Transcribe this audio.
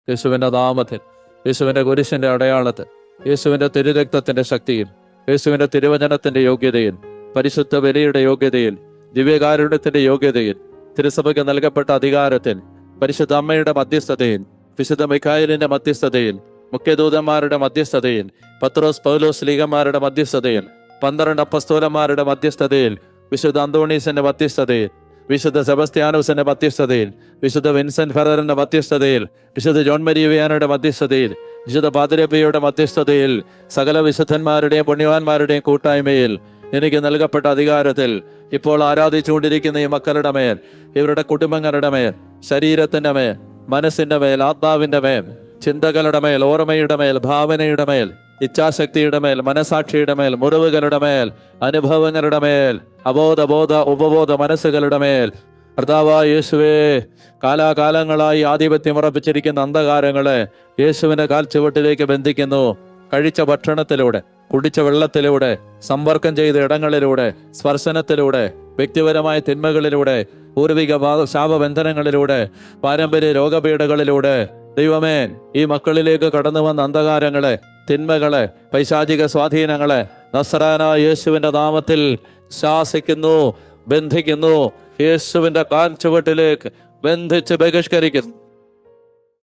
യേശുവിൻ്റെ നാമത്തിൽ, യേശുവിൻ്റെ കുരിശിൻ്റെ അടയാളത്തിൽ, യേശുവിൻ്റെ തിരുരക്തത്തിൻ്റെ ശക്തിയിൽ, യേശുവിൻ്റെ തിരുവചനത്തിൻ്റെ യോഗ്യതയിൽ, പരിശുദ്ധ ബലിയുടെ യോഗ്യതയിൽ, ദിവ്യകാരുണ്യത്തിൻ്റെ യോഗ്യതയിൽ, തിരുസഭയ്ക്ക് നൽകപ്പെട്ട അധികാരത്തിൽ, പരിശുദ്ധ അമ്മയുടെ മധ്യസ്ഥതയിൽ, വിശുദ്ധ മിഖായേലിന്റെ മധ്യസ്ഥതയിൽ, മുഖ്യദൂതന്മാരുടെ മധ്യസ്ഥതയിൽ, പത്രോസ് പൗലോസ് ലീഗന്മാരുടെ മധ്യസ്ഥതയിൽ, 12 അപ്പസ്തോലന്മാരുടെ മധ്യസ്ഥതയിൽ, വിശുദ്ധ അന്തോണീസിന്റെ മധ്യസ്ഥതയിൽ, വിശുദ്ധ സെബസ്ത്യാനോസിന്റെ മധ്യസ്ഥതയിൽ, വിശുദ്ധ വിൻസെന്റ് ഫെററിന്റെ മധ്യസ്ഥതയിൽ, വിശുദ്ധ ജോൺ മരിയ വിയാനയുടെ മധ്യസ്ഥതയിൽ, വിശുദ്ധ പാതിരപ്പയുടെ മധ്യസ്ഥതയിൽ, സകല വിശുദ്ധന്മാരുടെയും പുണ്യവാന്മാരുടെയും കൂട്ടായ്മയിൽ എനിക്ക് നൽകപ്പെട്ട അധികാരത്തിൽ ഇപ്പോൾ ആരാധിച്ചുകൊണ്ടിരിക്കുന്ന ഈ മക്കളുടെ മേൽ, ഇവരുടെ കുടുംബങ്ങളുടെ മേൽ, ശരീരത്തിന്റെ മേൽ, മനസ്സിന്റെ മേൽ, ആത്മാവിന്റെ മേൽ, ചിന്തകളുടെ മേൽ, ഓർമ്മയുടെ മേൽ, ഭാവനയുടെ മേൽ, ഇച്ഛാശക്തിയുടെ മേൽ, മനസാക്ഷിയുടെ മേൽ, മുറിവുകളുടെ മേൽ, അനുഭവങ്ങളുടെ മേൽ, അബോധ ഉപബോധ മനസ്സുകളുടെ മേൽ കർത്താവായ യേശുവേ, കാലാകാലങ്ങളായി ആധിപത്യം ഉറപ്പിച്ചിരിക്കുന്ന അന്ധകാരങ്ങളെ യേശുവിന്റെ കാൽച്ചുവട്ടിലേക്ക് ബന്ധിക്കുന്നു. കഴിച്ച ഭക്ഷണത്തിലൂടെ, കുടിച്ച വെള്ളത്തിലൂടെ, സമ്പർക്കം ചെയ്ത ഇടങ്ങളിലൂടെ, സ്പർശനത്തിലൂടെ, വ്യക്തിപരമായ തിന്മകളിലൂടെ, പൂർവിക ശാപബന്ധനങ്ങളിലൂടെ, പാരമ്പര്യ രോഗപീഠകളിലൂടെ, ദൈവമേ, ഈ മക്കളിലേക്ക് കടന്നു വന്ന അന്ധകാരങ്ങളെ, തിന്മകളെ, പൈശാചിക സ്വാധീനങ്ങളെ നസ്രായനായ യേശുവിന്റെ നാമത്തിൽ ശാസിക്കുന്നു, ബന്ധിക്കുന്നു. യേശുവിന്റെ കാൽച്ചുവട്ടിലേക്ക് ബന്ധിച്ച് ബഹിഷ്കരിക്കുന്നു.